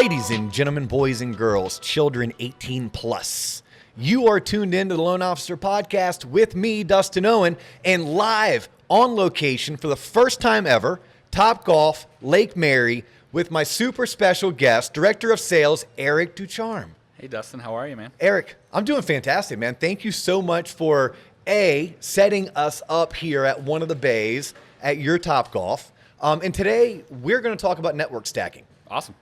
Ladies and gentlemen, boys and girls, children 18 plus, you are tuned into the Loan Officer Podcast with me, Dustin Owen, and live on location for the first time ever, Topgolf, Lake Mary, with my super special guest, Director of Sales, Erik Ducharme. Hey, Dustin, how are you, man? Erik, I'm doing fantastic, man. Thank you so much for, setting us up here at one of the bays at your Topgolf. And today, we're going to talk about network stacking. Awesome.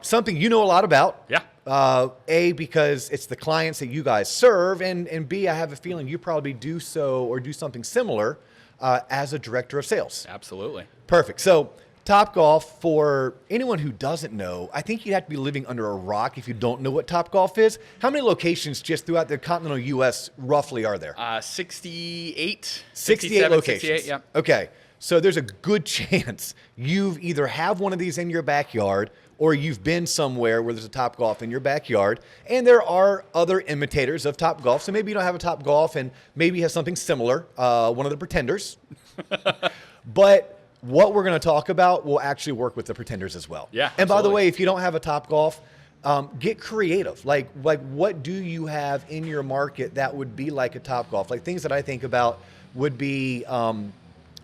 Something you know a lot about. Yeah. A, because it's the clients that you guys serve, and B, I have a feeling you probably do so or do something similar as a director of sales. Absolutely. Perfect. So Topgolf, for anyone who doesn't know, I think you'd have to be living under a rock if you don't know what Topgolf is. How many locations just throughout the continental U.S. roughly are there? 68. 68 locations. 68, yeah. Okay. So there's a good chance you've either have one of these in your backyard or you've been somewhere where there's a Topgolf in your backyard. And there are other imitators of Topgolf. So maybe you don't have a Topgolf and maybe you have something similar, one of the pretenders. But what we're going to talk about will actually work with the pretenders as well. Yeah. And by the absolutely. way, if you don't have a Topgolf, get creative. Like what do you have in your market that would be like a Topgolf? Like things that I think about would be,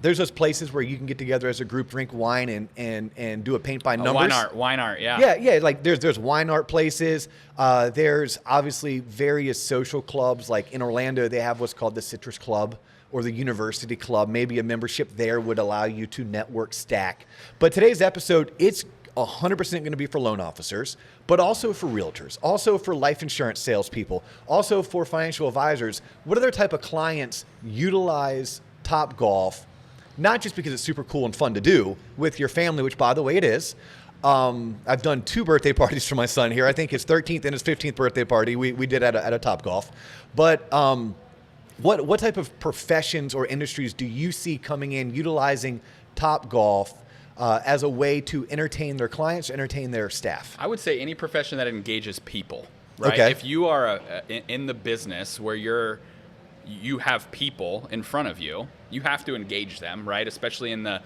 there's those places where you can get together as a group, drink wine, and do a paint by numbers. Wine art, yeah. Yeah. Like there's wine art places. There's obviously various social clubs. Like in Orlando, they have what's called the Citrus Club or the University Club. Maybe a membership there would allow you to network stack. But today's episode, it's 100% going to be for loan officers, but also for realtors, also for life insurance salespeople, also for financial advisors. What other type of clients utilize Topgolf? Not just because it's super cool and fun to do with your family, which, by the way, it is. I've done 2 birthday parties for my son here. I think his 13th and his 15th birthday party we did at a Topgolf. But what type of professions or industries do you see coming in utilizing Topgolf as a way to entertain their clients, entertain their staff? I would say any profession that engages people, right? Okay. If you are in the business where you have people in front of you, you have to engage them, right? Especially in the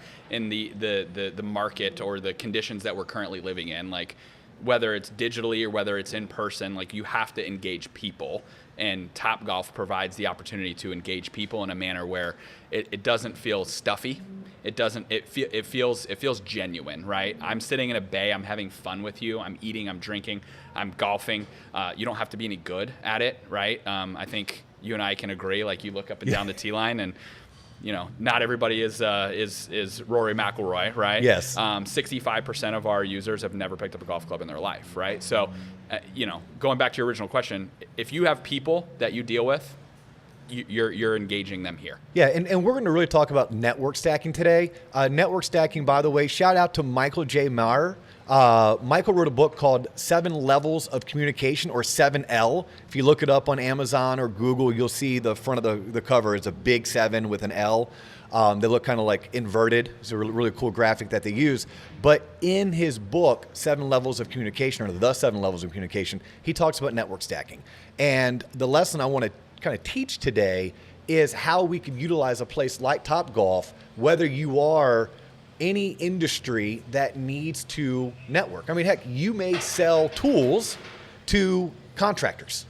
market or the conditions that we're currently living in, like whether it's digitally or whether it's in person, like you have to engage people. And Topgolf provides the opportunity to engage people in a manner where it doesn't feel stuffy. It feels genuine, right? I'm sitting in a bay, I'm having fun with you, I'm eating, I'm drinking, I'm golfing. You don't have to be any good at it, right? I think you and I can agree. Like you look up and down the tee line, and not everybody is Rory McIlroy, right? Yes. 65% of our users have never picked up a golf club in their life, right? So, going back to your original question, if you have people that you deal with, you're engaging them here. Yeah, and we're going to really talk about network stacking today. Network stacking, by the way, shout out to Michael J. Maher. Michael wrote a book called 7 Levels of Communication, or 7L. If you look it up on Amazon or Google, you'll see the front of the cover is a big 7 with an L. They look kind of like inverted. It's a really cool graphic that they use. But in his book, 7 Levels of Communication, or the 7 Levels of Communication, he talks about network stacking. And the lesson I want to kind of teach today is how we can utilize a place like Topgolf, whether you are any industry that needs to network. I mean, heck, you may sell tools to contractors.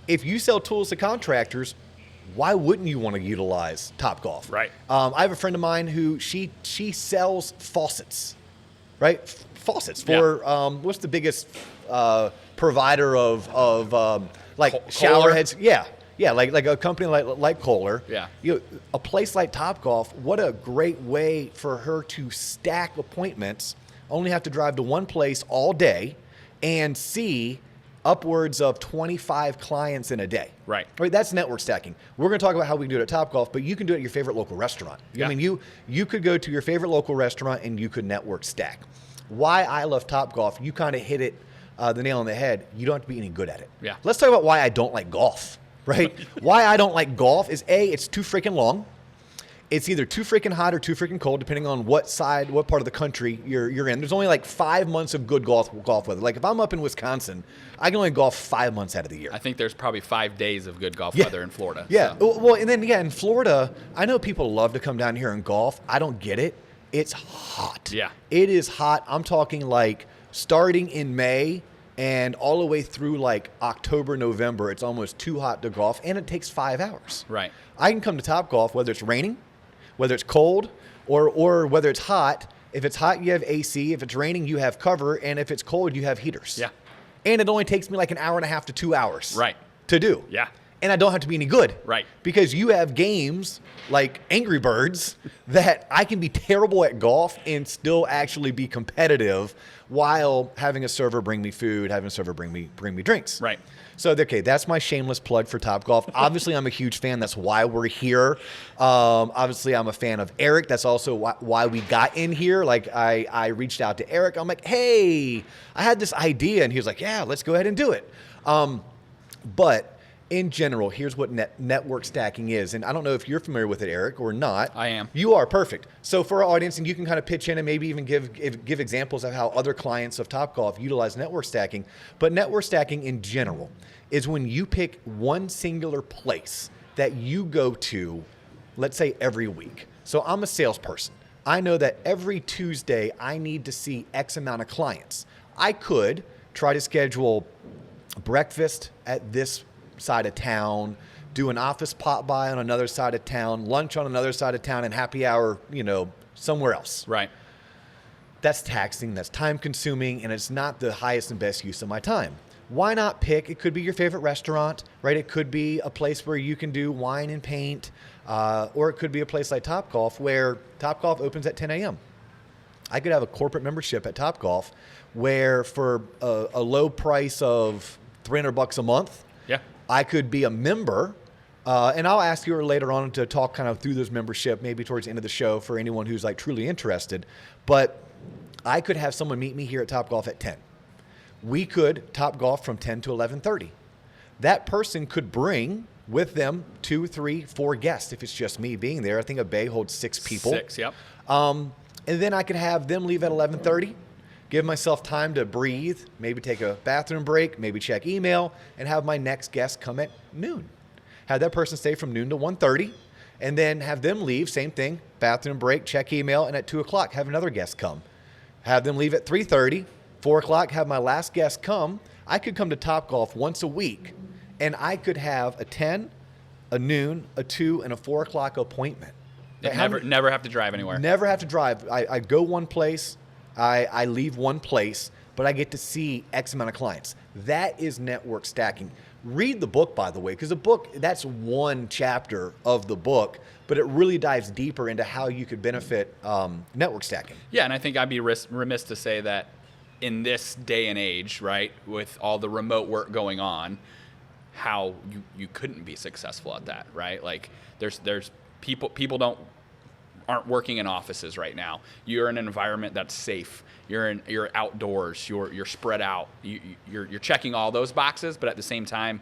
If you sell tools to contractors, why wouldn't you want to utilize Topgolf? Right. I have a friend of mine who she sells faucets, right? Faucets for what's the biggest provider of shower heads? Yeah, like a company like Kohler. Yeah. A place like Topgolf, what a great way for her to stack appointments, only have to drive to one place all day and see upwards of 25 clients in a day. Right. That's network stacking. We're going to talk about how we can do it at Topgolf, but you can do it at your favorite local restaurant. Yeah. I mean, you could go to your favorite local restaurant and you could network stack. Why I love Topgolf, you kind of hit it the nail on the head. You don't have to be any good at it. Yeah. Let's talk about why I don't like golf. Right? Why I don't like golf is it's too freaking long. It's either too freaking hot or too freaking cold, depending on what part of the country you're in. There's only like 5 months of good golf weather. Like if I'm up in Wisconsin, I can only golf 5 months out of the year. I think there's probably 5 days of good golf weather in Florida. Yeah. So. Well, and then in Florida, I know people love to come down here and golf. I don't get it. It's hot. Yeah. It is hot. I'm talking like starting in May and all the way through like October, November, it's almost too hot to golf, and it takes 5 hours. Right. I can come to Topgolf whether it's raining, whether it's cold, or whether it's hot. If it's hot, you have AC. If it's raining, you have cover. And if it's cold, you have heaters. Yeah. And it only takes me like an hour and a half to 2 hours. Right. To do. Yeah. And I don't have to be any good. Right. Because you have games like Angry Birds that I can be terrible at golf and still actually be competitive while having a server bring me food, having a server bring me drinks. Right. So, okay, that's my shameless plug for Topgolf. Obviously, I'm a huge fan. That's why we're here. Obviously, I'm a fan of Erik. That's also why we got in here. Like, I reached out to Erik. I'm like, hey, I had this idea. And he was like, yeah, let's go ahead and do it. But in general, here's what network stacking is. And I don't know if you're familiar with it, Erik, or not. I am. You are. Perfect. So for our audience, and you can kind of pitch in and maybe even give examples of how other clients of Topgolf utilize network stacking. But network stacking in general is when you pick one singular place that you go to, let's say every week. So I'm a salesperson. I know that every Tuesday I need to see X amount of clients. I could try to schedule breakfast at this side of town, do an office pop by on another side of town, lunch on another side of town, and happy hour, somewhere else. Right. That's taxing, that's time consuming, and it's not the highest and best use of my time. Why not pick, it could be your favorite restaurant, right? It could be a place where you can do wine and paint, or it could be a place like Topgolf where Topgolf opens at 10 a.m. I could have a corporate membership at Topgolf where for a low price of $300 a month, Yeah. I could be a member, and I'll ask you later on to talk kind of through this membership, maybe towards the end of the show for anyone who's like truly interested. But I could have someone meet me here at Topgolf at 10. We could Topgolf from 10 to 11:30. That person could bring with them 2, 3, 4 guests if it's just me being there. I think a bay holds 6 people. 6, yep. And then I could have them leave at 11:30. Give myself time to breathe, maybe take a bathroom break, maybe check email, and have my next guest come at noon. Have that person stay from noon to 1:30, and then have them leave, same thing, bathroom break, check email, and at 2 o'clock, have another guest come. Have them leave at 3:30, 4 o'clock, have my last guest come. I could come to Topgolf once a week, and I could have a 10, a noon, a 2, and a 4 o'clock appointment. Never have to drive anywhere. Never have to drive. I go one place, I leave one place, but I get to see X amount of clients. That is network stacking. Read the book, by the way, because the book, that's one chapter of the book, but it really dives deeper into how you could benefit network stacking. Yeah, and I think I'd be remiss to say that in this day and age, right, with all the remote work going on, how you couldn't be successful at that, right? Like there's people aren't working in offices right now. You're in an environment that's safe. You're outdoors. You're spread out. You're checking all those boxes, but at the same time,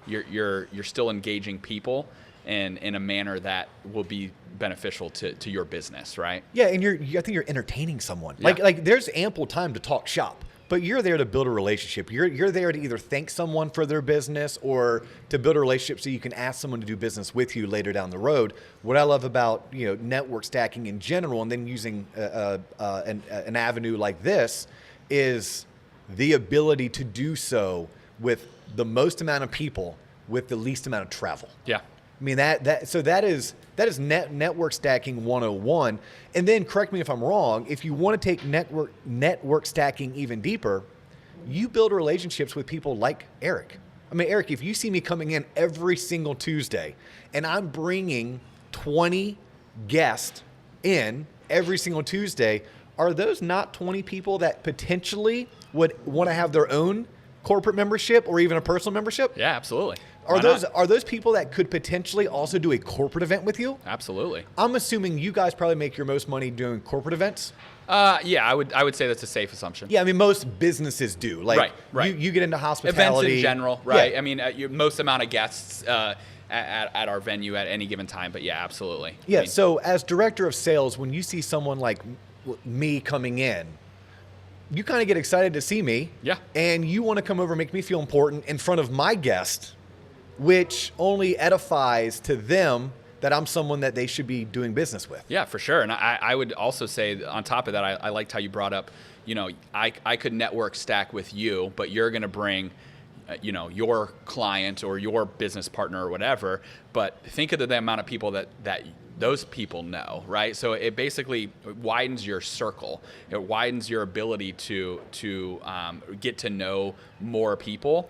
you're still engaging people in a manner that will be beneficial to your business, right? Yeah, and I think you're entertaining someone. Yeah. Like there's ample time to talk shop, but you're there to build a relationship. You're there to either thank someone for their business or to build a relationship so you can ask someone to do business with you later down the road. What I love about network stacking in general, and then using an avenue like this, is the ability to do so with the most amount of people with the least amount of travel. Yeah. I mean, that is network stacking 101. And then correct me if I'm wrong, if you want to take network stacking even deeper, you build relationships with people like Erik. I mean, Erik, if you see me coming in every single Tuesday and I'm bringing 20 guests in every single Tuesday, are those not 20 people that potentially would want to have their own corporate membership or even a personal membership? Yeah, absolutely. Are those people that could potentially also do a corporate event with you? Absolutely. I'm assuming you guys probably make your most money doing corporate events. Yeah, I would say that's a safe assumption. Yeah, I mean most businesses do. Like right. You get into hospitality. Events in general, right? Yeah. I mean, your most amount of guests at our venue at any given time. But yeah, absolutely. Yeah. I mean, So as director of sales, when you see someone like me coming in, you kind of get excited to see me. Yeah. And you want to come over and make me feel important in front of my guest, which only edifies to them that I'm someone that they should be doing business with. Yeah, for sure. And I would also say on top of that, I liked how you brought up, I could network stack with you, but you're going to bring your client or your business partner or whatever, but think of the amount of people that those people know, right? So it basically widens your circle. It widens your ability to get to know more people.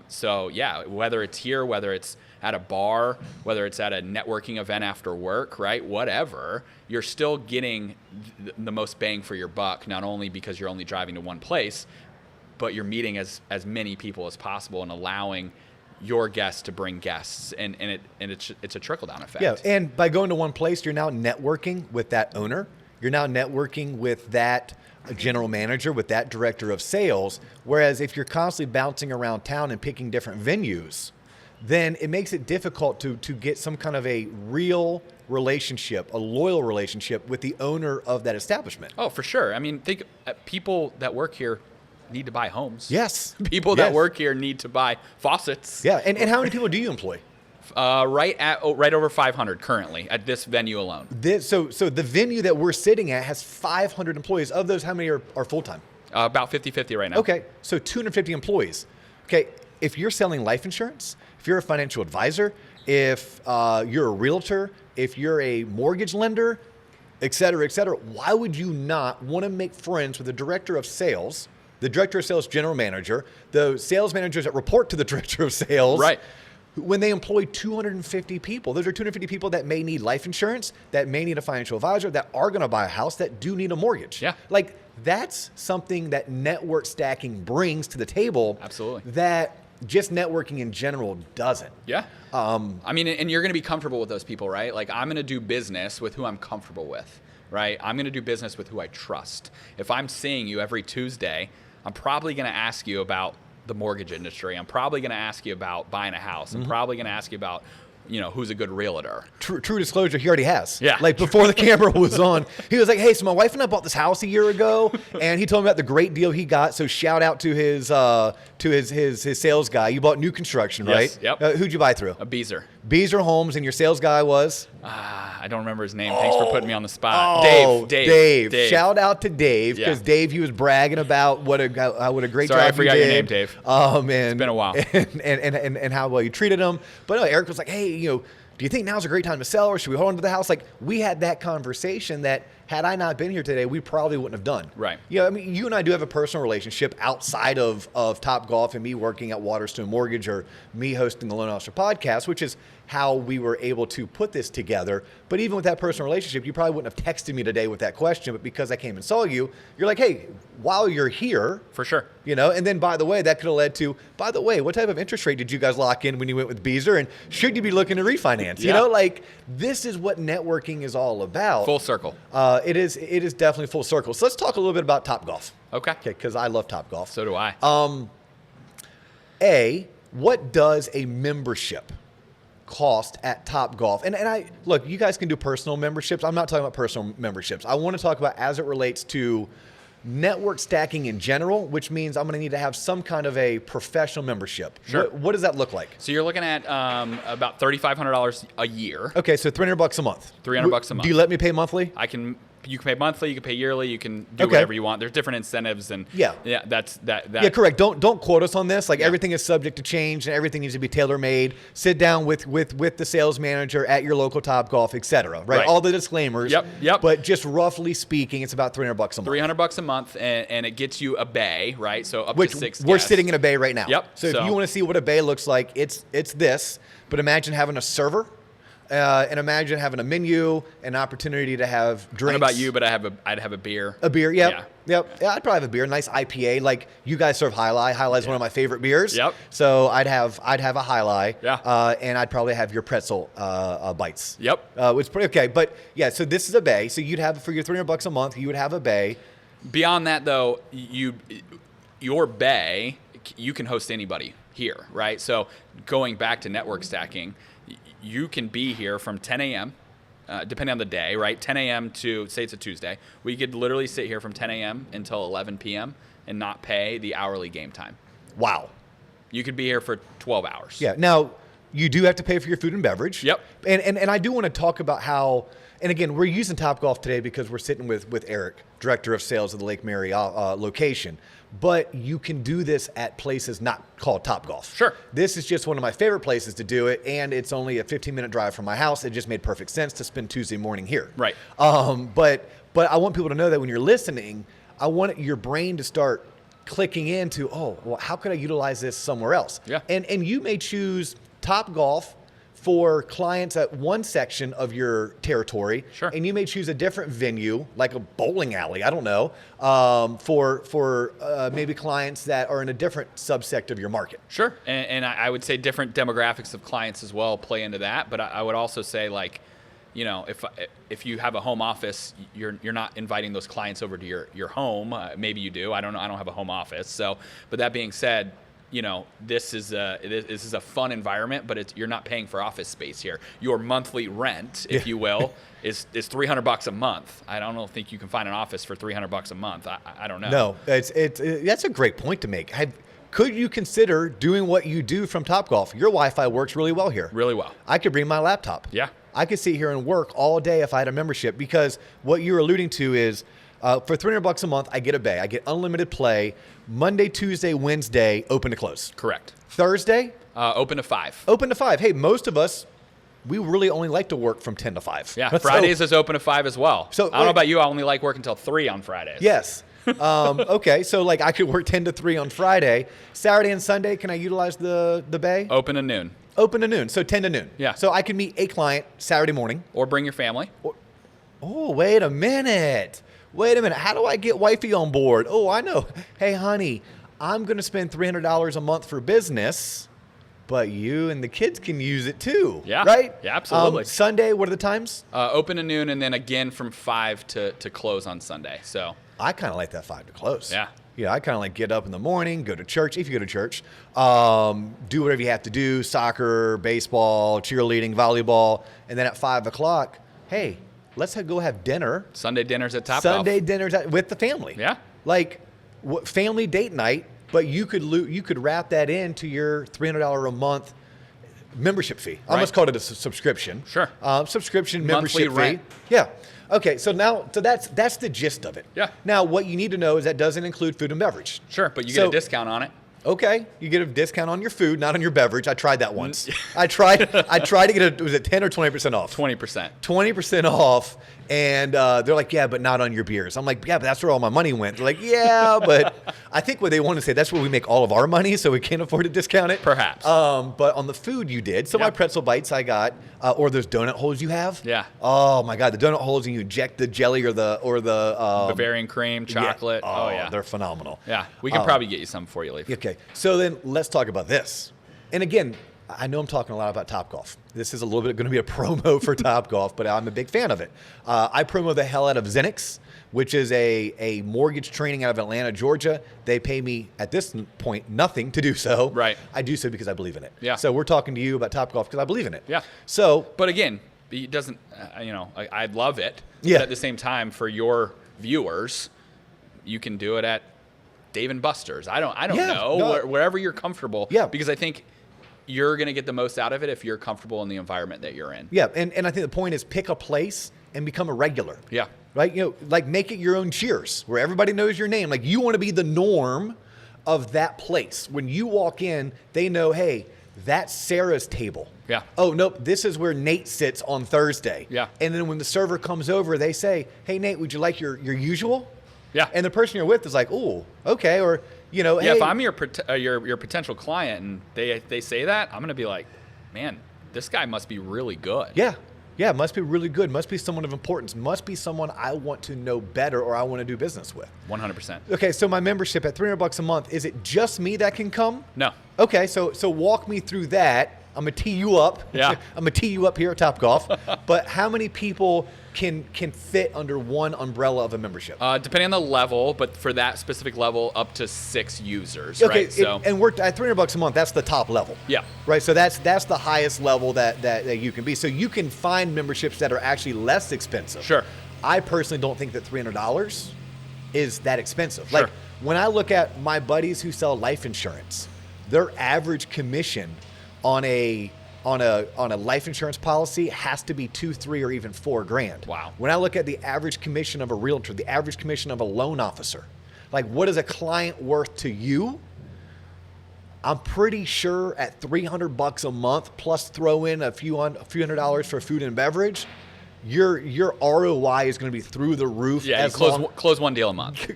So yeah, whether it's here, whether it's at a bar, whether it's at a networking event after work, right? Whatever, you're still getting the most bang for your buck, not only because you're only driving to one place, but you're meeting as many people as possible and allowing your guests to bring guests, and it's a trickle-down effect. Yeah, and by going to one place, you're now networking with that owner. You're now networking with that general manager, with that director of sales. Whereas if you're constantly bouncing around town and picking different venues, then it makes it difficult to get some kind of a real relationship, a loyal relationship with the owner of that establishment. Oh, for sure. I mean, think people that work here need to buy homes. Yes. People that work here need to buy faucets. Yeah. And how many people do you employ? Right over 500 currently at this venue alone. So the venue that we're sitting at has 500 employees. Of those, how many are full-time? About 50-50 right now. Okay. So 250 employees. Okay. If you're selling life insurance, if you're a financial advisor, if you're a realtor, if you're a mortgage lender, et cetera, why would you not want to make friends with the director of sales, the director of sales general manager, the sales managers that report to the director of sales? Right. When they employ 250 people, those are 250 people that may need life insurance, that may need a financial advisor, that are going to buy a house, that do need a mortgage. Yeah. Like, that's something that network stacking brings to the table. Absolutely. That just networking in general doesn't. Yeah. I mean, and you're going to be comfortable with those people, right? Like, I'm going to do business with who I'm comfortable with, right? I'm going to do business with who I trust. If I'm seeing you every Tuesday, I'm probably going to ask you about the mortgage industry. I'm probably going to ask you about buying a house. I'm probably going to ask you about, who's a good realtor. True disclosure, he already has. Yeah. Like, before the camera was on, he was like, hey, so my wife and I bought this house a year ago, and he told me about the great deal he got. So shout out to his sales guy. You bought new construction, right? Yes, yep. Who'd you buy through? A Beezer. Beezer Homes, and your sales guy was? I don't remember his name. Thanks for putting me on the spot. Dave. Shout out to Dave, because Yeah. Dave, he was bragging about what a great Sorry, job I forgot you your did. name, Dave. Man, It's been a while. And how well you treated him. But no, Eric was like, hey, do you think now's a great time to sell, or should we hold on to the house? Like, we had that conversation that, had I not been here today, we probably wouldn't have done. Right. I mean, you and I do have a personal relationship outside of Topgolf and me working at Waterstone Mortgage, or me hosting the Loan Officer podcast, which is how we were able to put this together. But even with that personal relationship, you probably wouldn't have texted me today with that question. But because I came and saw you, you're like, hey, while you're here. For sure. And then, by the way, that could have led to, by the way, what type of interest rate did you guys lock in when you went with Beezer? And should you be looking to refinance? Yeah. Like, this is what networking is all about. Full circle. It is definitely full circle. So let's talk a little bit about Topgolf. Okay. Because I love Topgolf. So do I. What does a membership cost at Topgolf? And I look, you guys can do personal memberships. I'm not talking about personal memberships. I want to talk about as it relates to network stacking in general, which means I'm going to need to have some kind of a professional membership. Sure. What does that look like? So you're looking at about $3,500 a year. Okay, so $300 a month. $300 a month. Do you let me pay monthly? You can pay monthly, you can pay yearly, you can do Okay. whatever you want. There's different incentives, and that's that. Yeah, correct. Don't quote us on this. Like, Yeah. everything is subject to change, and everything needs to be tailor made. Sit down with the sales manager at your local Topgolf, et cetera. Right? Right. All the disclaimers. Yep. But just roughly speaking, it's about $300 a month. $300 a month, and it gets you a bay, right? So up Which to 6 we're guests. sitting in a bay right now. Yep. So if you want to see what a bay looks like, it's this. But imagine having a server. And imagine having a menu, an opportunity to have drinks. I don't know about you, but I'd have a beer. A beer, yep. Yeah. Yep. Yeah, I'd probably have a beer, a nice IPA. Like, you guys serve High Life. High Life is one of my favorite beers. Yep. So I'd have a High Life. Yeah. And I'd probably have your pretzel bites. Yep. Which is pretty okay. But yeah, so this is a bay. So you'd have, for your $300 a month, you would have a bay. Beyond that, though, your bay, you can host anybody here, right? So going back to network stacking, you can be here from 10 a.m., depending on the day, right? 10 a.m. to, say it's a Tuesday. We could literally sit here from 10 a.m. until 11 p.m. and not pay the hourly game time. Wow. You could be here for 12 hours. Yeah. Now, You do have to pay for your food and beverage. Yep. And I do want to talk about how, and again, we're using Topgolf today because we're sitting with Erik, Director of Sales of the Lake Mary location. But you can do this at places not called Topgolf. Sure. This is just one of my favorite places to do it, and it's only a 15-minute drive from my house. It just made perfect sense to spend Tuesday morning here. Right. But I want people to know that when you're listening, I want your brain to start clicking into, oh, well, how could I utilize this somewhere else? Yeah. And you may choose Topgolf for clients at one section of your territory. Sure. And you may choose a different venue, like a bowling alley, I don't know, for maybe clients that are in a different subsect of your market. Sure. And I would say different demographics of clients as well play into that. But I would also say, like, you know, if you have a home office, you're not inviting those clients over to your home. Maybe you do. I don't know. I don't have a home office. So, but that being said, you know, this is a fun environment, but you're not paying for office space here. Your monthly rent, if you will, is $300 a month. I don't think you can find an office for $300 a month. I don't know. No, that's a great point to make. Could you consider doing what you do from Topgolf? Your Wi-Fi works really well here. Really well. I could bring my laptop. Yeah. I could sit here and work all day if I had a membership, because what you're alluding to is for $300 a month, I get a bay. I get unlimited play Monday, Tuesday, Wednesday, open to close. Correct. Thursday? Open to 5. Open to 5. Hey, most of us, we really only like to work from 10 to 5. Yeah, Fridays is open to 5 as well. So I don't know about you. I only like working until 3 on Fridays. Yes. Okay, so like I could work 10 to 3 on Friday. Saturday and Sunday, can I utilize the bay? Open to noon. Open to noon, so 10 to noon. Yeah. So I can meet a client Saturday morning. Or bring your family. Oh, wait a minute. How do I get wifey on board? Oh, I know. Hey, honey, I'm going to spend $300 a month for business, but you and the kids can use it too. Yeah. Right? Yeah, absolutely. Sunday, what are the times? Open to noon, and then again from 5 to close on Sunday. So I kind of like that 5 to close. Yeah. Yeah, I kind of like get up in the morning, go to church, if you go to church, do whatever you have to do, soccer, baseball, cheerleading, volleyball, and then at 5 o'clock, hey, let's go have dinner. Sunday dinners at Topgolf. Sunday dinners with the family. Yeah. Like family date night, but you could wrap that into your $300 a month membership fee. I almost called it a subscription. Sure. Subscription Monthly membership rent. fee. Yeah. Okay, so that's the gist of it. Yeah. Now, what you need to know is that doesn't include food and beverage. Sure, but you get a discount on it. Okay, you get a discount on your food, not on your beverage. I tried that once. I tried to get was it 10 or 20% off? 20%. 20% off, and they're like, yeah, but not on your beers. I'm like, yeah, but that's where all my money went. They're like, yeah, but I think what they want to say, that's where we make all of our money, so we can't afford to discount it. Perhaps. But on the food you did. So my Yep. pretzel bites I got, or those donut holes you have. Yeah. Oh my God, the donut holes, and you inject the jelly or the Bavarian cream, chocolate. Yeah. Oh, yeah. They're phenomenal. Yeah, we can probably get you some before you leave. Okay, so then let's talk about this. And again, I know I'm talking a lot about Topgolf. This is a little bit going to be a promo for Topgolf, but I'm a big fan of it. I promo the hell out of Zenix, which is a mortgage training out of Atlanta, Georgia. They pay me at this point nothing to do so. Right. I do so because I believe in it. Yeah. So we're talking to you about Topgolf because I believe in it. Yeah. So, But again, it doesn't, I'd love it. Yeah. But at the same time, for your viewers, you can do it at Dave & Buster's. I don't Yeah, know, no. wherever you're comfortable. Yeah. Because I think you're going to get the most out of it if you're comfortable in the environment that you're in. yeah, and I think the point is pick a place and become a regular. Yeah. Right? Like make it your own Cheers, where everybody knows your name. Like you want to be the norm of that place. When you walk in, they know, hey, that's Sarah's table. Yeah. Oh, nope, this is where Nate sits on Thursday. Yeah. And then when the server comes over, they say, hey, Nate, would you like your usual? Yeah. And the person you're with is like, oh, okay. Or, Yeah, hey. if I'm your potential client and they say that, I'm going to be like, man, this guy must be really good. Yeah. Yeah, must be really good. Must be someone of importance. Must be someone I want to know better or I want to do business with. 100%. Okay, so my membership at $300 a month, is it just me that can come? No. Okay, so walk me through that. I'm gonna tee you up. Yeah. I'm gonna tee you up here at Topgolf. But how many people can fit under one umbrella of a membership? Depending on the level, but for that specific level, up to 6 users, Okay, right? So and we're at $300 a month. That's the top level. Yeah. Right. So that's the highest level that you can be. So you can find memberships that are actually less expensive. Sure. I personally don't think that $300 is that expensive. Sure. Like when I look at my buddies who sell life insurance, their average commission on a on a life insurance policy has to be $2, $3, or even $4,000. Wow. When I look at the average commission of a realtor, the average commission of a loan officer, like what is a client worth to you? I'm pretty sure at $300 a month plus throw in a few $100 for food and beverage, your ROI is going to be through the roof. Yeah, you close one deal a month.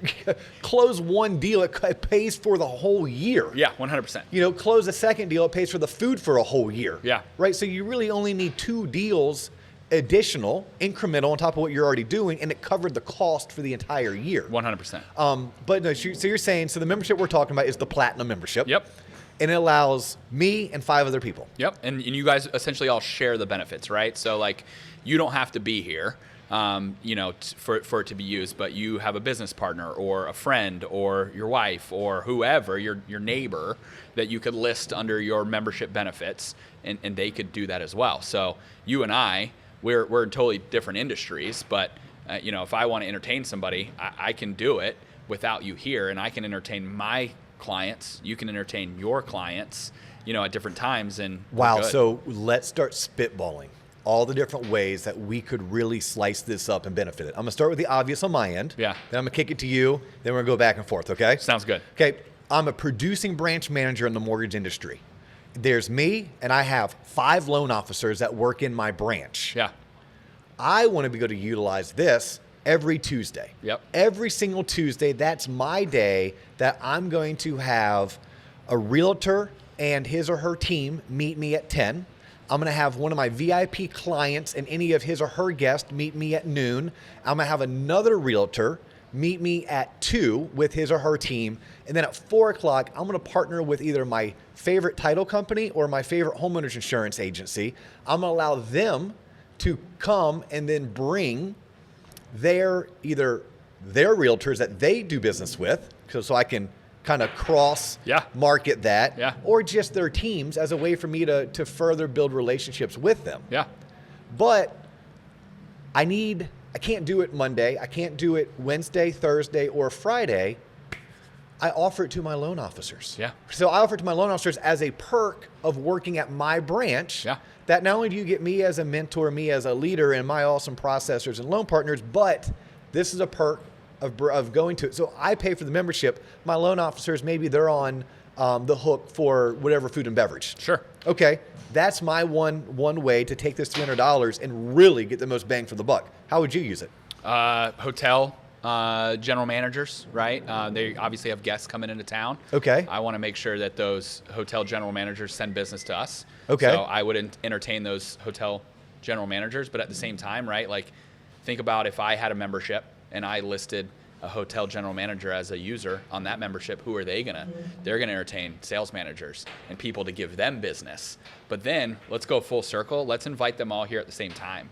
Close one deal, it pays for the whole year. Yeah, 100%. You know, close a second deal, it pays for the food for a whole year. Yeah. Right? So you really only need 2 deals additional, incremental on top of what you're already doing, and it covered the cost for the entire year. 100%. But no, so you're saying, so the membership we're talking about is the Platinum membership. Yep. And it allows me and 5 other people. Yep. And you guys essentially all share the benefits, right? So like you don't have to be here, for it to be used, but you have a business partner or a friend or your wife or whoever, your neighbor that you could list under your membership benefits, and they could do that as well. So you and I, we're in totally different industries, but if I want to entertain somebody, I can do it without you here, and I can entertain my clients. You can entertain your clients, at different times. And wow. So let's start spitballing all the different ways that we could really slice this up and benefit it. I'm gonna start with the obvious on my end. Yeah. Then I'm gonna kick it to you. Then we're gonna go back and forth. Okay. Sounds good. Okay. I'm a producing branch manager in the mortgage industry. There's me, and I have 5 loan officers that work in my branch. Yeah. I want to be able to utilize this every Tuesday. Yep. Every single Tuesday, that's my day that I'm going to have a realtor and his or her team meet me at 10. I'm going to have one of my VIP clients and any of his or her guests meet me at noon. I'm going to have another realtor meet me at 2 with his or her team. And then at 4 o'clock, I'm going to partner with either my favorite title company or my favorite homeowners insurance agency. I'm going to allow them to come and then bring either their realtors that they do business with, so I can kind of cross market that, or just their teams as a way for me to further build relationships with them. Yeah. But I can't do it Monday. I can't do it Wednesday, Thursday, or Friday. I offer it to my loan officers. Yeah. So I offer it to my loan officers as a perk of working at my branch. Yeah. That not only do you get me as a mentor, me as a leader, and my awesome processors and loan partners, but this is a perk of going to it. So I pay for the membership. My loan officers, maybe they're on the hook for whatever food and beverage. Sure. Okay. That's my one way to take this $300 and really get the most bang for the buck. How would you use it? Hotel general managers, right? They obviously have guests coming into town. Okay. I want to make sure that those hotel general managers send business to us. Okay. So I would entertain those hotel general managers, but at the same time, right? Like, think about if I had a membership and I listed a hotel general manager as a user on that membership, who are they gonna? They're gonna entertain sales managers and people to give them business. But then let's go full circle. Let's invite them all here at the same time.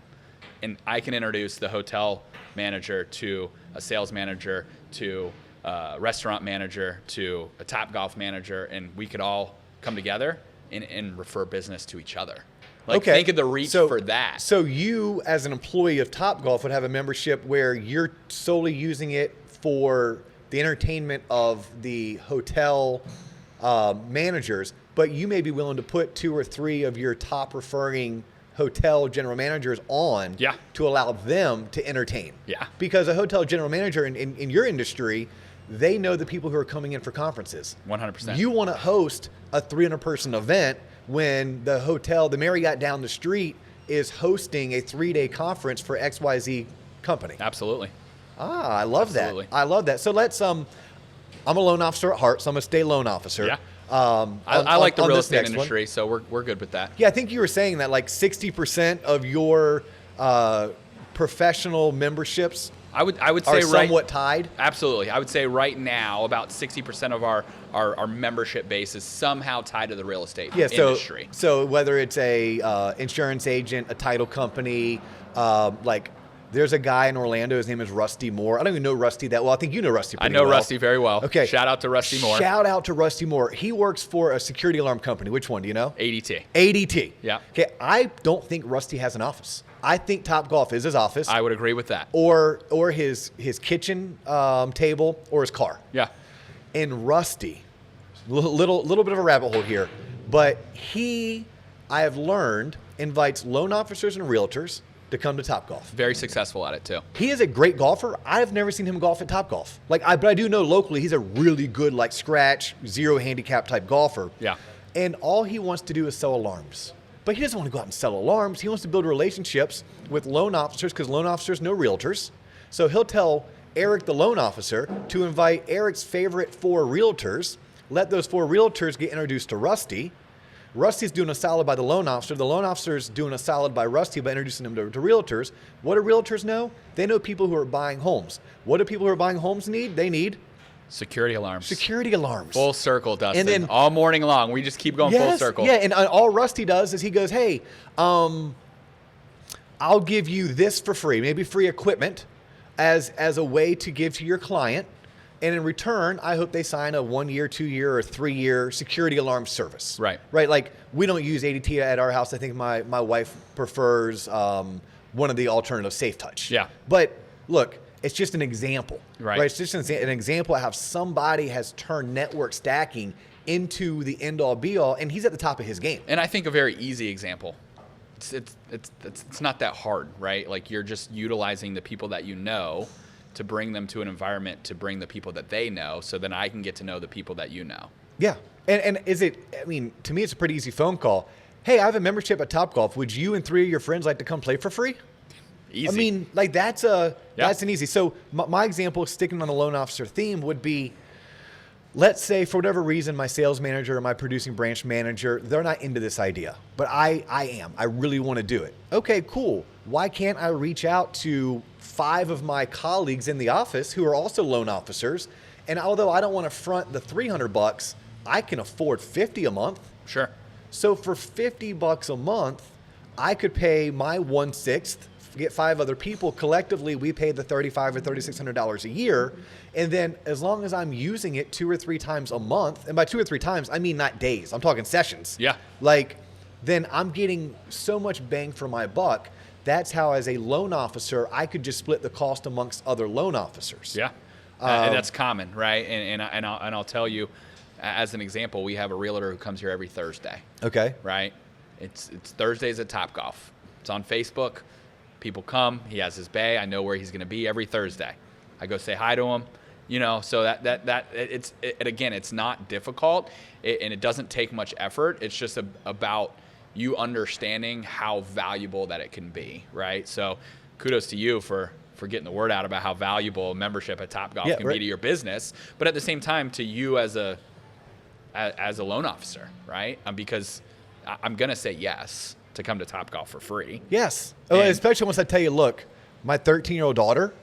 And I can introduce the hotel manager to a sales manager, to a restaurant manager, to a Topgolf manager, and we could all come together and refer business to each other. Like, think of the reach for that. So you, as an employee of Topgolf, would have a membership where you're solely using it for the entertainment of the hotel managers, but you may be willing to put 2 or 3 of your top referring hotel general managers on to allow them to entertain. Yeah. Because a hotel general manager in your industry, they know the people who are coming in for conferences. 100%. You want to host a 300-person event when the hotel, the Marriott down the street, is hosting a 3-day conference for XYZ company. Absolutely. I love that. I love that. So let's, I'm a loan officer at heart, so I'm a stay loan officer. Yeah. I like the real estate industry, so we're good with that. Yeah, I think you were saying that like 60% of your professional memberships I would say are somewhat tied. Absolutely. I would say right now about 60% of our membership base is somehow tied to the real estate industry. So whether it's a insurance agent, a title company, like there's a guy in Orlando, his name is Rusty Moore. I don't even know Rusty that well. I think you know Rusty pretty well. I know Rusty very well. Okay. Shout out to Rusty Moore. Shout out to Rusty Moore. He works for a security alarm company. Which one, do you know? ADT. ADT. Yeah. Okay, I don't think Rusty has an office. I think Topgolf is his office. I would agree with that. Or his kitchen table or his car. Yeah. And Rusty, little bit of a rabbit hole here, but he I have learned, invites loan officers and realtors to come to Topgolf. Very successful at it too. He is a great golfer. I've never seen him golf at Topgolf. But I do know locally he's a really good scratch, 0 handicap type golfer. Yeah. And all he wants to do is sell alarms. But he doesn't want to go out and sell alarms. He wants to build relationships with loan officers because loan officers know realtors. So he'll tell Erik, the loan officer, to invite Erik's favorite 4 realtors, let those 4 realtors get introduced to Rusty. Rusty's doing a solid by the loan officer. The loan officer's doing a solid by Rusty by introducing them to realtors. What do realtors know? They know people who are buying homes. What do people who are buying homes need? They need security alarms. Security alarms. Full circle, Dustin. And then all morning long, we just keep going full circle. Yeah, and all Rusty does is he goes, hey, I'll give you this for free, maybe free equipment as a way to give to your client. And in return, I hope they sign a 1-year, 2-year, or 3-year security alarm service. Right. Right. Like we don't use ADT at our house. I think my wife prefers one of the alternative Safe Touch. Yeah. But look, it's just an example. Right. It's just an example of how somebody has turned network stacking into the end all be all, and he's at the top of his game. And I think a very easy example. It's not that hard, right? Like you're just utilizing the people that you know to bring them to an environment to bring the people that they know, so then I can get to know the people that you know. Yeah. And is it, I mean, to me, it's a pretty easy phone call. Hey, I have a membership at Topgolf. Would you and 3 of your friends like to come play for free? Easy. I mean, that's an easy. So my example, sticking on the loan officer theme, would be, let's say for whatever reason, my sales manager or my producing branch manager, they're not into this idea, but I am. I really want to do it. Okay, cool. Why can't I reach out to 5 of my colleagues in the office who are also loan officers? And although I don't want to front the $300, I can afford $50 a month. Sure. So for $50 a month, I could pay my 1/6, get 5 other people. Collectively, we pay the $3,500 or $3,600 a year. And then as long as I'm using it 2 or 3 times a month, and by 2 or 3 times, I mean not days, I'm talking sessions. Yeah. Then I'm getting so much bang for my buck. That's how, as a loan officer, I could just split the cost amongst other loan officers. Yeah. And that's common, right? And I'll tell you, as an example, we have a realtor who comes here every Thursday. Okay. Right? It's Thursdays at Topgolf. It's on Facebook. People come. He has his bay. I know where he's going to be every Thursday. I go say hi to him. So again, it's not difficult, and it doesn't take much effort. It's just about you understanding how valuable that it can be, right? So kudos to you for getting the word out about how valuable membership at Topgolf can be to your business, but at the same time to you as a loan officer, right? Because I'm going to say yes to come to Topgolf for free. Yes. Especially once I tell you, look, my 13-year-old daughter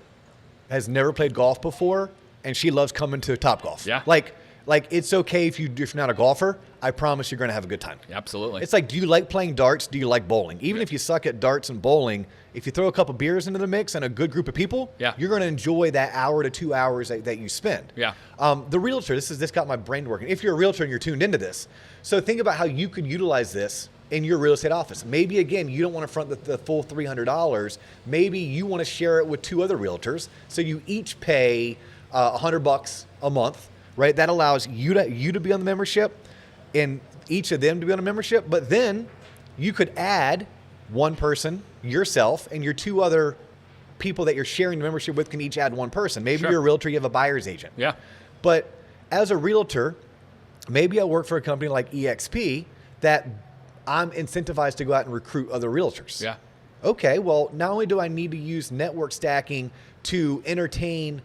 has never played golf before, and she loves coming to Topgolf. Yeah. Like it's okay if you're not a golfer. I promise you're going to have a good time. Absolutely. It's like, do you like playing darts? Do you like bowling? Even if you suck at darts and bowling, if you throw a couple beers into the mix and a good group of people, you're going to enjoy that hour to 2 hours that you spend. Yeah. The realtor, this got my brain working. If you're a realtor and you're tuned into this, so think about how you could utilize this in your real estate office. Maybe, again, you don't want to front the full $300. Maybe you want to share it with 2 other realtors. So you each pay $100 a month, right? That allows you to be on the membership and each of them to be on a membership. But then you could add one person, yourself, and your 2 other people that you're sharing the membership with can each add one person. Maybe you're a realtor, you have a buyer's agent. Yeah. But as a realtor, maybe I work for a company like EXP that I'm incentivized to go out and recruit other realtors. Yeah. Okay, well, not only do I need to use network stacking to entertain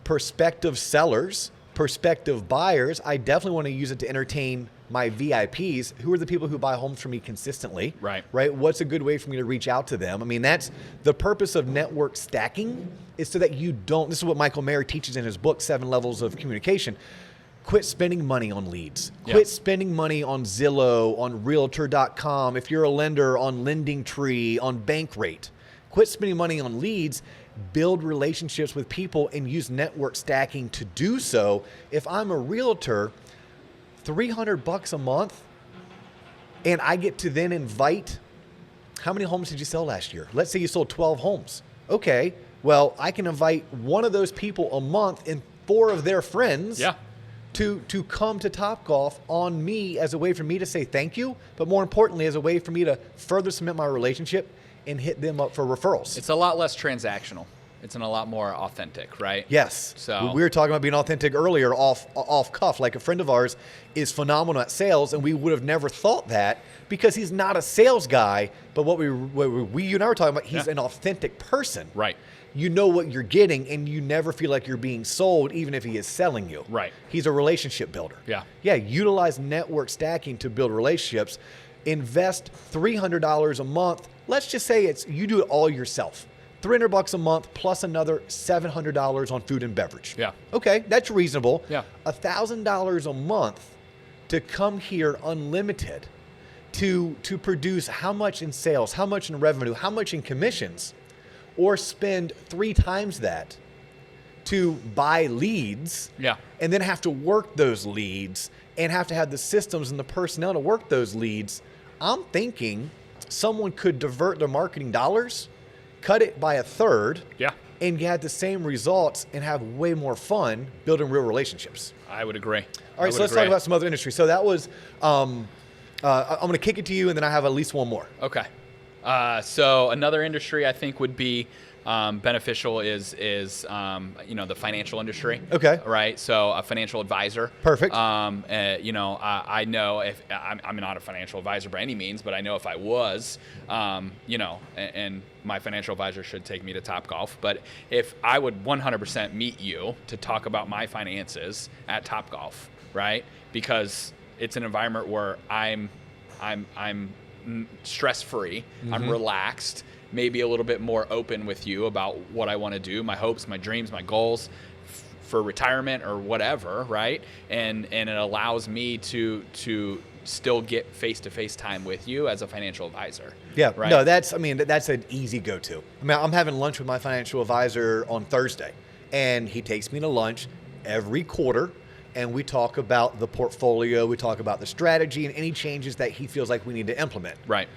prospective sellers, prospective buyers, I definitely want to use it to entertain my VIPs, who are the people who buy homes from me consistently. Right. Right? What's a good way for me to reach out to them? I mean, that's the purpose of network stacking, is so that you don't, this is what Michael Maher teaches in his book, 7 Levels of Communication. Quit spending money on leads. Quit spending money on Zillow, on Realtor.com. If you're a lender, on LendingTree, on Bankrate. Quit spending money on leads. Build relationships with people and use network stacking to do so. If I'm a realtor, $300 a month, and I get to then invite, how many homes did you sell last year? Let's say you sold 12 homes. Okay, well, I can invite one of those people a month and 4 of their friends. Yeah. to come to Topgolf on me as a way for me to say thank you, but more importantly, as a way for me to further cement my relationship and hit them up for referrals. It's a lot less transactional. It's a lot more authentic, right? Yes. So we were talking about being authentic earlier, off cuff. Like a friend of ours is phenomenal at sales, and we would have never thought that because he's not a sales guy. But what you and I were talking about, he's an authentic person. Right. You know what you're getting, and you never feel like you're being sold, even if he is selling you. Right. He's a relationship builder. Yeah. Yeah. Utilize network stacking to build relationships. Invest $300 a month. Let's just say you do it all yourself. $300 a month plus another $700 on food and beverage. Yeah. Okay, that's reasonable. Yeah. $1,000 a month to come here unlimited to produce how much in sales, how much in revenue, how much in commissions, or spend 3 times that to buy leads. Yeah. And then have to work those leads and have to have the systems and the personnel to work those leads. I'm thinking someone could divert their marketing dollars, cut it by 1/3, and get the same results and have way more fun building real relationships. I would agree. All right, so let's talk about some other industries. So that was, I'm going to kick it to you, and then I have at least one more. Okay. So another industry I think would be beneficial is the financial industry. Okay. Right. So a financial advisor. Perfect. I know if I'm not a financial advisor by any means, but I know if I was, and my financial advisor should take me to Topgolf. But if I would 100% meet you to talk about my finances at Topgolf, right? Because it's an environment where I'm stress-free. Mm-hmm. I'm relaxed. Maybe a little bit more open with you about what I want to do, my hopes, my dreams, my goals for retirement or whatever, right? And it allows me to still get face-to-face time with you as a financial advisor. Yeah, right? No, that's an easy go-to. I mean, I'm having lunch with my financial advisor on Thursday, and he takes me to lunch every quarter, and we talk about the portfolio, we talk about the strategy, and any changes that he feels like we need to implement. Right.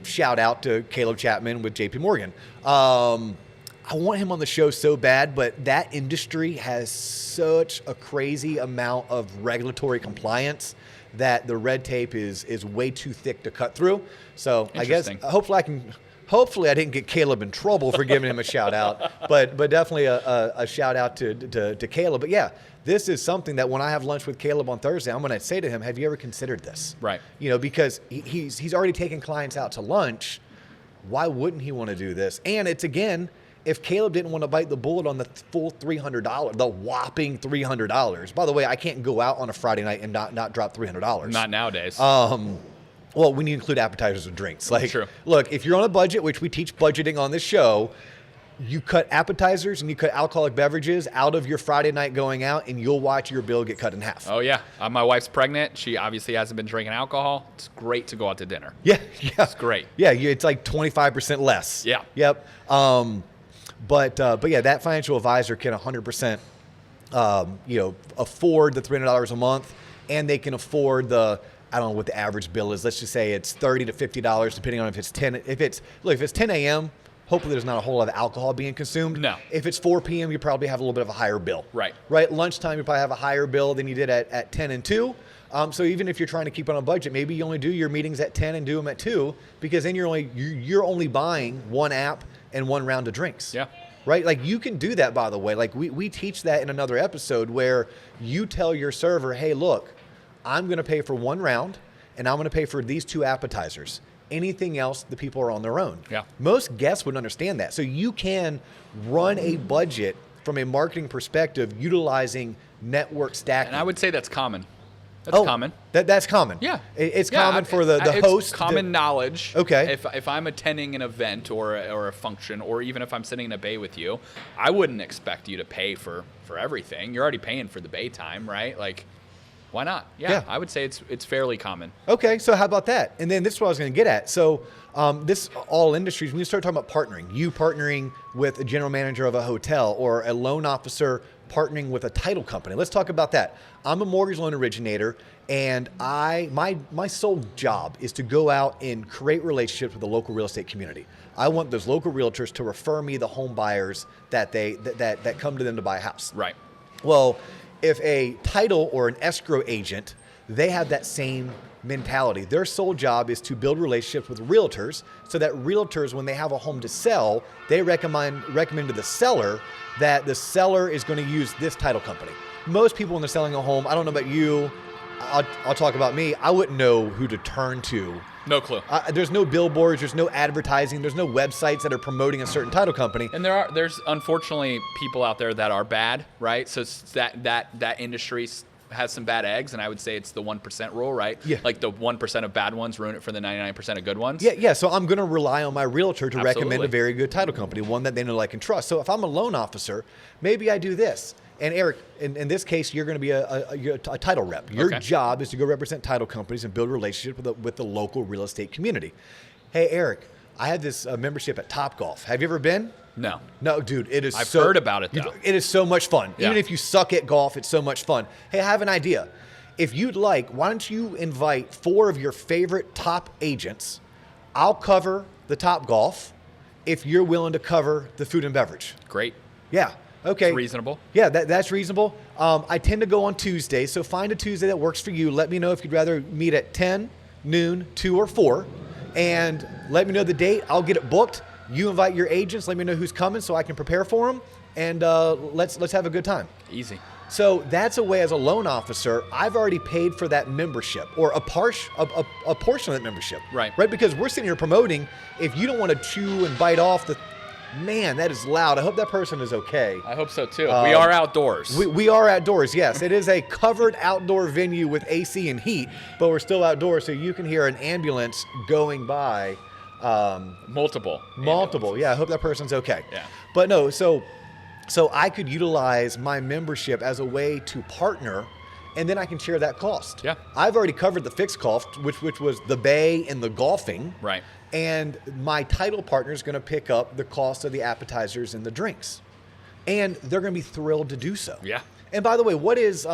Shout out to Caleb Chapman with JP Morgan. I want him on the show so bad, but that industry has such a crazy amount of regulatory compliance that the red tape is way too thick to cut through. So I guess hopefully I didn't get Caleb in trouble for giving him a shout out, but definitely a shout out to Caleb. But yeah, this is something that when I have lunch with Caleb on Thursday, I'm going to say to him, have you ever considered this? Right. Because he's already taken clients out to lunch. Why wouldn't he want to do this? And it's, again, if Caleb didn't want to bite the bullet on the full $300, the whopping $300. By the way, I can't go out on a Friday night and not drop $300. Not nowadays. Well, we need to include appetizers and drinks. Like, true. Look, if you're on a budget, which we teach budgeting on this show, you cut appetizers and you cut alcoholic beverages out of your Friday night going out, and you'll watch your bill get cut in half. Oh, yeah. My wife's pregnant. She obviously hasn't been drinking alcohol. It's great to go out to dinner. Yeah. It's great. Yeah, it's like 25% less. Yeah. Yep. But yeah, that financial advisor can 100%, afford the $300 a month, and they can afford I don't know what the average bill is. Let's just say it's $30 to $50, depending on if it's 10. If it's 10 a.m., hopefully there's not a whole lot of alcohol being consumed. No. If it's 4 p.m., you probably have a little bit of a higher bill. Right. Lunchtime, you probably have a higher bill than you did at 10 and 2. So even if you're trying to keep on a budget, maybe you only do your meetings at 10 and do them at 2, because then you're only buying one app and one round of drinks. Yeah. Right? Like, you can do that, by the way. Like, we teach that in another episode where you tell your server, hey, look, I'm going to pay for one round, and I'm going to pay for these 2 appetizers. Anything else, the people are on their own. Yeah. Most guests would understand that. So you can run a budget from a marketing perspective utilizing network stacking. And I would say that's common. That's common. That's common. Yeah. It's common for the host. It's common knowledge. Okay. If I'm attending an event or a function, or even if I'm sitting in a bay with you, I wouldn't expect you to pay for everything. You're already paying for the bay time, right? Like, why not? Yeah. I would say it's fairly common. Okay, so how about that? And then this is what I was going to get at. So this all industries, when you start talking about partnering, you partnering with a general manager of a hotel or a loan officer partnering with a title company. Let's talk about that. I'm a mortgage loan originator, and my sole job is to go out and create relationships with the local real estate community. I want those local realtors to refer me the home buyers that come to them to buy a house. Right. Well, if a title or an escrow agent, they have that same mentality. Their sole job is to build relationships with realtors so that realtors, when they have a home to sell, they recommend to the seller that the seller is going to use this title company. Most people, when they're selling a home, I don't know about you, I'll talk about me, I wouldn't know who to turn to. No clue. There's no billboards, there's no advertising, there's no websites that are promoting a certain title company. And there's unfortunately people out there that are bad, right? So that industry has some bad eggs, and I would say it's the 1% rule, right? Yeah. Like the 1% of bad ones ruin it for the 99% of good ones. Yeah. So I'm going to rely on my realtor to recommend Absolutely. a very good title company, one that they know, like, and trust. So if I'm a loan officer, maybe I do this. And Eric, in this case, you're going to be a title rep. Your job is to go represent title companies and build relationships with the local real estate community. Hey, Eric, I have this membership at Topgolf. Have you ever been? No. No, dude, it is. I've heard about it, though. It is so much fun. Yeah. Even if you suck at golf, it's so much fun. Hey, I have an idea. If you'd like, why don't you invite 4 of your favorite top agents? I'll cover the Topgolf if you're willing to cover the food and beverage. Great. Yeah. Okay. It's reasonable. Yeah, that's reasonable. I tend to go on Tuesdays, so find a Tuesday that works for you. Let me know if you'd rather meet at 10, noon, 2, or 4, and let me know the date. I'll get it booked. You invite your agents. Let me know who's coming so I can prepare for them, and let's have a good time. Easy. So that's a way, as a loan officer, I've already paid for that membership, or a portion of that membership. Right. Right, because we're sitting here promoting. If you don't want to chew and bite off the, man, that is loud. I hope that person is okay. I hope so too. We are outdoors. We are outdoors, yes. It is a covered outdoor venue with AC and heat, but we're still outdoors, so you can hear an ambulance going by. Multiple. Yeah, I hope that person's okay. Yeah. But no, so I could utilize my membership as a way to partner, and then I can share that cost. Yeah. I've already covered the fixed cost, which was the bay and the golfing. Right. And my title partner is going to pick up the cost of the appetizers and the drinks. And they're going to be thrilled to do so. Yeah. And by the way, what is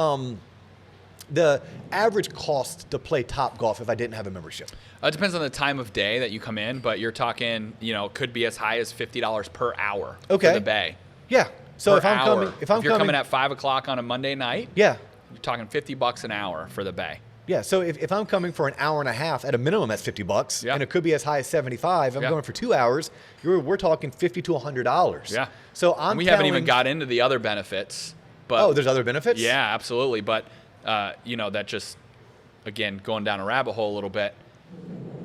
the average cost to play Topgolf if I didn't have a membership? It depends on the time of day that you come in, but you're talking, could be as high as $50 per hour for the bay. Yeah. So if Per I'm hour. coming, You're coming at 5 o'clock on a Monday night, yeah. you're talking $50 an hour for the bay. Yeah, so if I'm coming for an hour and a half, at a minimum that's $50, Yeah. and it could be as high as $75. I'm Yeah. going for 2 hours. We're talking $50 to $100. Yeah. So We haven't even got into the other benefits. But there's other benefits. yeah, absolutely. But that just, again, going down a rabbit hole a little bit.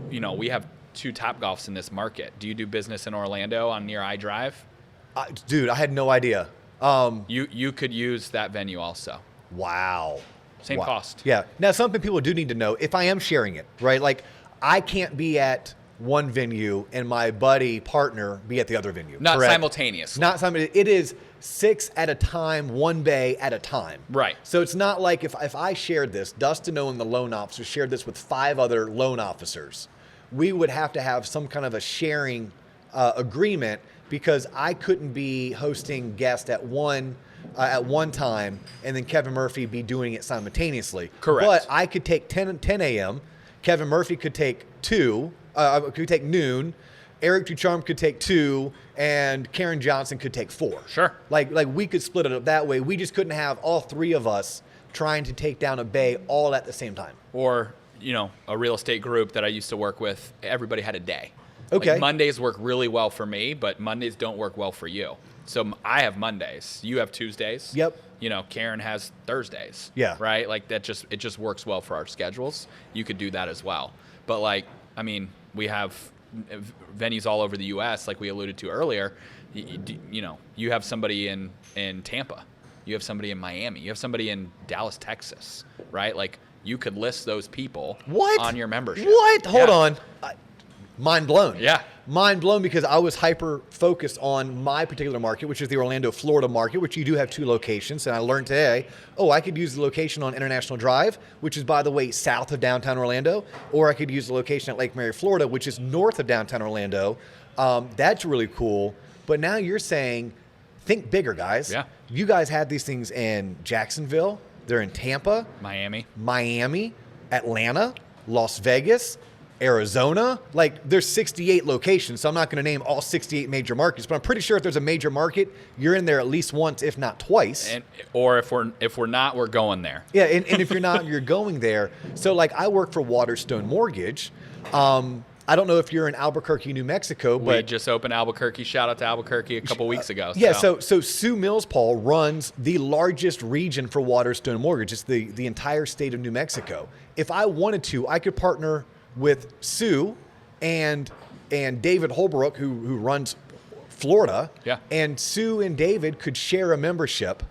We have 2 Topgolfs in this market. Do you do business in Orlando on Near I Drive? Dude, I had no idea. You could use that venue also. Wow. Same cost. Yeah. Now, something people do need to know, if I am sharing it, right? Like, I can't be at one venue and my buddy partner be at the other venue. Not correct? simultaneously. Not simultaneously. It is 6 at a time, one bay at a time. Right. So it's not like if I shared this, Dustin Owen, the loan officer, shared this with 5 other loan officers, we would have to have some kind of a sharing agreement, because I couldn't be hosting guests at one time and then Kevin Murphy be doing it simultaneously. Correct. But I could take 10 a.m. Kevin Murphy could take 2. Could take noon. Erik Ducharme could take 2, and Karen Johnson could take 4. Sure. Like we could split it up that way. We just couldn't have all 3 of us trying to take down a bay all at the same time. Or, a real estate group that I used to work with, everybody had a day. Okay. Like Mondays work really well for me, but Mondays don't work well for you. So I have Mondays. You have Tuesdays. Yep. Karen has Thursdays. Yeah. Right? Like it just works well for our schedules. You could do that as well. But we have venues all over the U.S. like we alluded to earlier. You have somebody in Tampa. You have somebody in Miami. You have somebody in Dallas, Texas. Right? Like you could list those people on your membership. What? Hold Yeah. on. Mind blown. Yeah. Mind blown, because I was hyper focused on my particular market, which is the Orlando, Florida market, which you do have 2 locations. And I learned today, I could use the location on International Drive, which is, by the way, south of downtown Orlando, or I could use the location at Lake Mary, Florida, which is north of downtown Orlando. That's really cool. But now you're saying, think bigger, guys. Yeah. You guys have these things in Jacksonville. They're in Tampa, Miami, Atlanta, Las Vegas. Arizona. Like there's 68 locations, so I'm not going to name all 68 major markets, but I'm pretty sure if there's a major market, you're in there at least once, if not twice. Or if we're not, we're going there. Yeah, and if you're not, you're going there. So like I work for Waterstone Mortgage. I don't know if you're in Albuquerque, New Mexico, but we just opened Albuquerque. Shout out to Albuquerque a couple weeks ago. Yeah, so Sue Mills Paul runs the largest region for Waterstone Mortgage. It's the entire state of New Mexico. If I wanted to, I could partner with Sue and David Holbrook, who runs Florida. Yeah. And Sue and David could share a membership.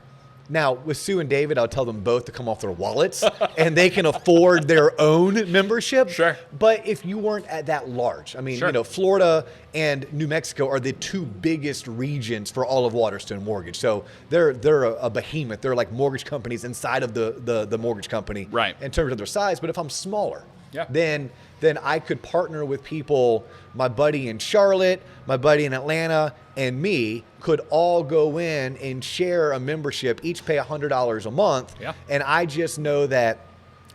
Now, with Sue and David, I'll tell them both to come off their wallets and they can afford their own membership. Sure. But if you weren't at that large, I mean, Sure. Florida and New Mexico are the two biggest regions for all of Waterstone Mortgage. So they're a behemoth. They're like mortgage companies inside of the mortgage company, Right. in terms of their size. But if I'm smaller, Yeah. then I could partner with people, my buddy in Charlotte, my buddy in Atlanta, and me could all go in and share a membership, each pay $100 a month. Yeah. And I just know that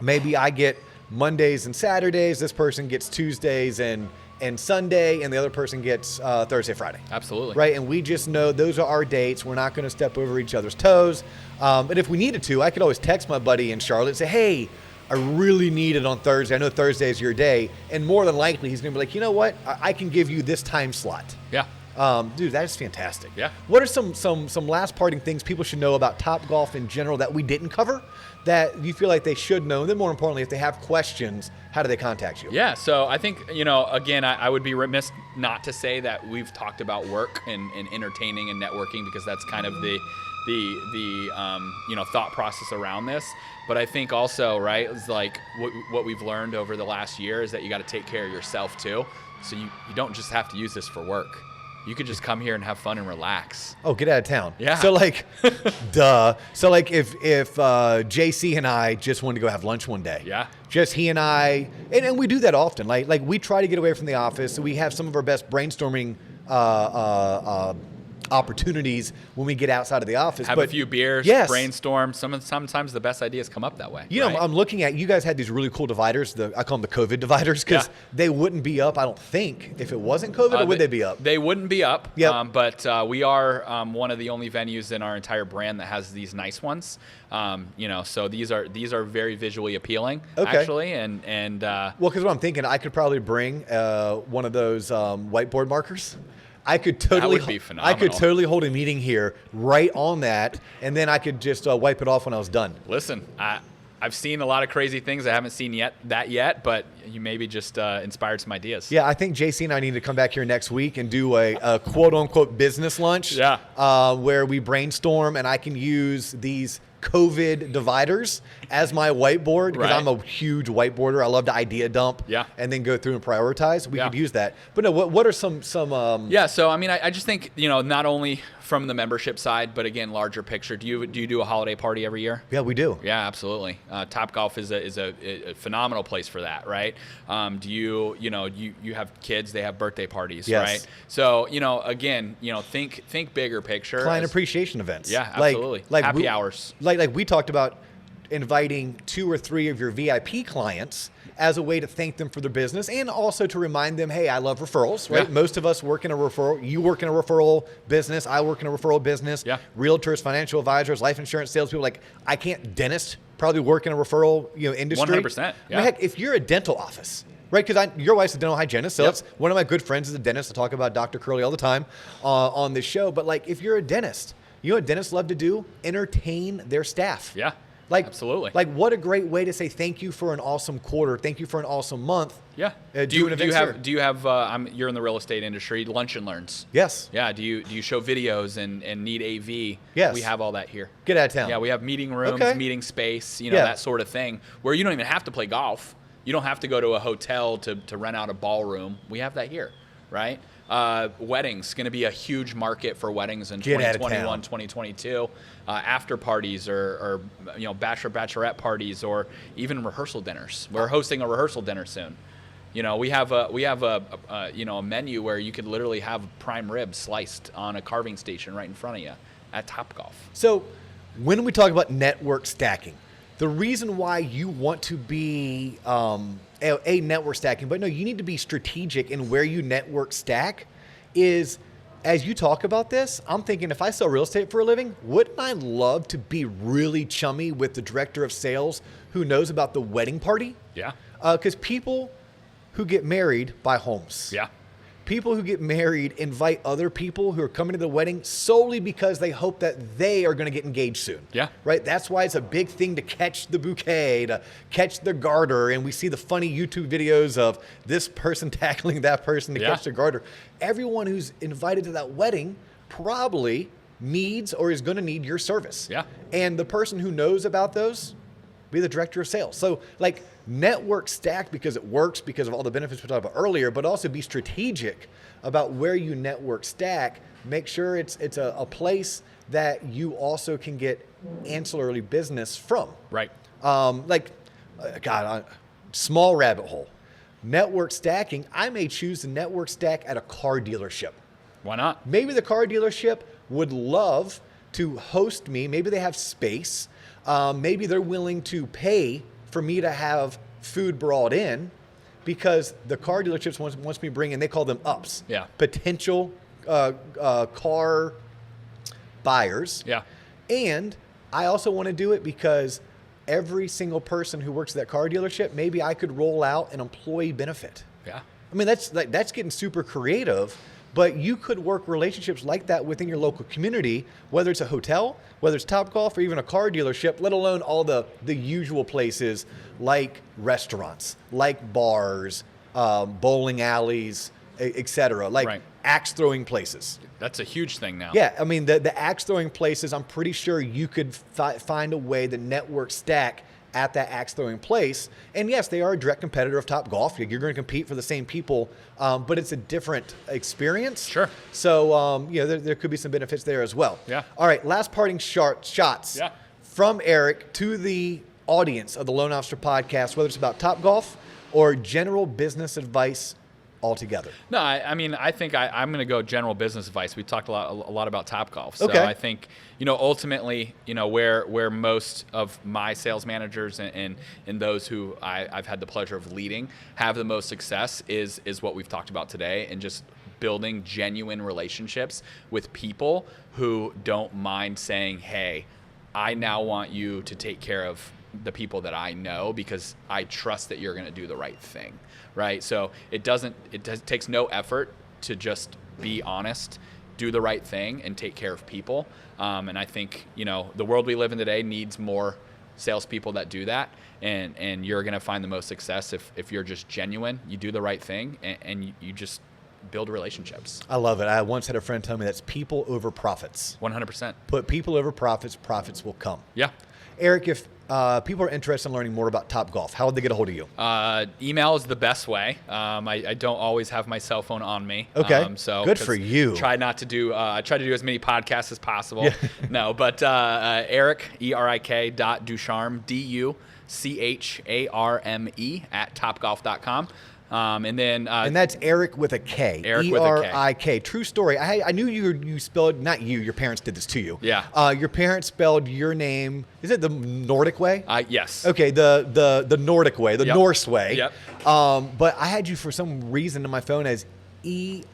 maybe I get Mondays and Saturdays, this person gets Tuesdays and Sunday, and the other person gets Thursday, Friday. Absolutely. Right, and we just know those are our dates. We're not going to step over each other's toes. And if we needed to, I could always text my buddy in Charlotte and say, hey, I really need it on Thursday. I know Thursday is your day. And more than likely, he's going to be like, you know what? I can give you this time slot. Yeah. Dude, that is fantastic. Yeah. What are some last parting things people should know about Topgolf in general that we didn't cover that you feel like they should know? And then more importantly, if they have questions, how do they contact you? Yeah, so I think, again, I would be remiss not to say that we've talked about work and entertaining and networking, because that's kind of the thought process around this. But I think also, right, it's like what we've learned over the last year is that you got to take care of yourself too. So you don't just have to use this for work. You could just come here and have fun and relax. Oh, get out of town. Yeah. So like, duh. So like if JC and I just wanted to go have lunch one day. Yeah. Just he and I, and we do that often. Like we try to get away from the office. So we have some of our best brainstorming opportunities when we get outside of the office. Have a few beers, yes. brainstorm. Sometimes the best ideas come up that way. You know, right? I'm looking at, you guys had these really cool dividers. I call them the COVID dividers, because they wouldn't be up, I don't think, if it wasn't COVID, or would they be up? They wouldn't be up. Yep. But we are one of the only venues in our entire brand that has these nice ones. So these are very visually appealing, actually. And well, because what I'm thinking, I could probably bring one of those whiteboard markers. I could totally, that would be phenomenal. I could totally hold a meeting here right on that, and then I could just wipe it off when I was done. Listen, I've seen a lot of crazy things. I haven't seen that yet, but you maybe just inspired some ideas. Yeah, I think JC and I need to come back here next week and do a quote-unquote business lunch. Yeah. Where we brainstorm, and I can use these COVID dividers as my whiteboard, because I'm a huge whiteboarder. I love to idea dump, and then go through and prioritize. We could use that. But no, what are some Yeah, so I mean, I just think, not only from the membership side, but again, larger picture. Do you do a holiday party every year? Yeah, we do. Yeah, absolutely. Topgolf is a phenomenal place for that, right? Do you have kids? They have birthday parties, right? So again, think bigger picture. Client appreciation events. Yeah, absolutely. Like happy hours. Like we talked about inviting 2 or 3 of your VIP clients as a way to thank them for their business, and also to remind them, hey, I love referrals, right? Yeah. Most of us work in a referral. You work in a referral business. I work in a referral business. Yeah. Realtors, financial advisors, life insurance salespeople. Like, I can't, dentist probably work in a referral industry. 100%. Yeah. I mean, heck, if you're a dental office, right? Because your wife's a dental hygienist, so that's one of my good friends is a dentist. I talk about Dr. Curley all the time on this show. But like, if you're a dentist, you know what dentists love to do? Entertain their staff. Yeah. Like, absolutely. Like, what a great way to say thank you for an awesome quarter. Thank you for an awesome month. Yeah. Do you have you're in the real estate industry, lunch and learns? Yes. Yeah. Do you show videos and need AV? Yes. We have all that here. Get out of town. Yeah. We have meeting rooms, meeting space, that sort of thing, where you don't even have to play golf. You don't have to go to a hotel to rent out a ballroom. We have that here, right? Weddings, going to be a huge market for weddings in 2021, 2022. After parties or bachelorette parties, or even rehearsal dinners. We're hosting a rehearsal dinner soon. We have a menu where you could literally have prime rib sliced on a carving station right in front of you at Topgolf. So when we talk about network stacking, The reason why you want to be a network stacking, but no, you need to be strategic in where you network stack is, as you talk about this, I'm thinking if I sell real estate for a living, wouldn't I love to be really chummy with the director of sales who knows about the wedding party? Yeah. Because people who get married buy homes. Yeah. People who get married invite other people who are coming to the wedding solely because they hope that they are going to get engaged soon. Yeah. Right? That's why it's a big thing to catch the bouquet, to catch the garter. And we see the funny YouTube videos of this person tackling that person to catch the garter. Everyone who's invited to that wedding probably needs or is going to need your service. Yeah. And the person who knows about those, be the director of sales. So like network stack because it works because of all the benefits we talked about earlier, but also be strategic about where you network stack. Make sure it's a place that you also can get ancillary business from. Right. Small rabbit hole. Network stacking, I may choose to network stack at a car dealership. Why not? Maybe the car dealership would love to host me. Maybe they have space. Maybe they're willing to pay for me to have food brought in because the car dealerships wants me to bring in, they call them ups. Yeah. Potential car buyers. Yeah. And I also want to do it because every single person who works at that car dealership, maybe I could roll out an employee benefit. Yeah. I mean, that's getting super creative, but you could work relationships like that within your local community, whether it's a hotel, whether it's Topgolf, or even a car dealership, let alone all the usual places like restaurants, like bars, bowling alleys, et cetera, like axe throwing places. That's a huge thing now. Yeah, I mean, the axe throwing places, I'm pretty sure you could find a way to network stack at that axe throwing place. And yes, they are a direct competitor of Topgolf. You're going to compete for the same people, but it's a different experience. Sure. So, there could be some benefits there as well. Yeah. All right, last parting shots from Erik to the audience of the Loan Officer Podcast, whether it's about Topgolf or general business advice altogether. No, I think I'm going to go general business advice. We talked a lot about Topgolf. So Okay. I think, ultimately, where most of my sales managers and those who I've had the pleasure of leading have the most success is what we've talked about today, and just building genuine relationships with people who don't mind saying, hey, I now want you to take care of the people that I know because I trust that you're going to do the right thing. Right. So it takes no effort to just be honest, do the right thing, and take care of people. And I think, the world we live in today needs more salespeople that do that. And you're going to find the most success if you're just genuine, you do the right thing, and you just build relationships. I love it. I once had a friend tell me that's people over profits. 100%. Put people over profits, profits will come. Yeah. Erik, if people are interested in learning more about Topgolf, how would they get a hold of you? Email is the best way. I don't always have my cell phone on me. Okay. So good for you. I try to do as many podcasts as possible. Yeah. No, but Erik, Erik Ducharme, DUCHARME at topgolf.com. And that's Erik with a K. Erik with a K. Erik. True story. I knew you spelled, not you, your parents did this to you. Yeah. Your parents spelled your name, is it the Nordic way? Yes. Okay, the Nordic way, the Norse way. Yep. But I had you for some reason in my phone as Erick.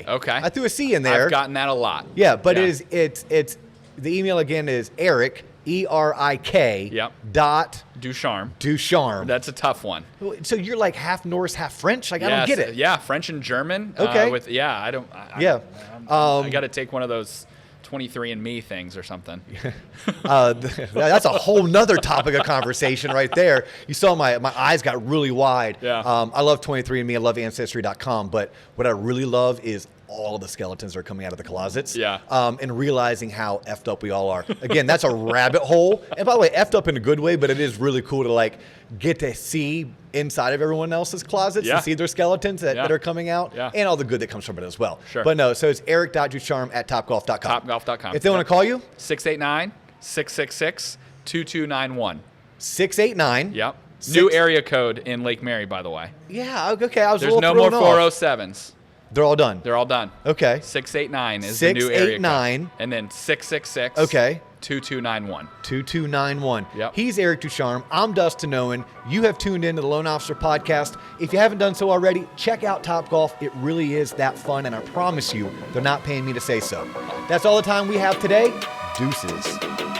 Okay. I threw a C in there. I've gotten that a lot. Yeah, but it's the email again is Erik, Erik dot Ducharme. That's a tough one. So you're like half Norse, half French? Like, I don't get it. Yeah, French and German. Okay. I got to take one of those 23andMe things or something. That's a whole nother topic of conversation right there. You saw my eyes got really wide. Yeah. I love 23andMe. I love Ancestry.com. But what I really love is all of the skeletons are coming out of the closets. Yeah. And realizing how effed up we all are. Again, that's a rabbit hole. And by the way, effed up in a good way, but it is really cool to get to see inside of everyone else's closets and see their skeletons that are coming out and all the good that comes from it as well. Sure. But no, so it's Erik.Ducharme at Topgolf.com. Topgolf.com. If they want to call you? 689-666-2291. 689. Yep. New area code in Lake Mary, by the way. Yeah, okay. There's no more 407s. They're all done. They're all done. Okay. 689 is the new area 689. code. And then 666. Okay. 2291. 2291. Yep. He's Erik Ducharme. I'm Dustin Owen. You have tuned into the Loan Officer Podcast. If you haven't done so already, check out Topgolf. It really is that fun, and I promise you, they're not paying me to say so. That's all the time we have today. Deuces.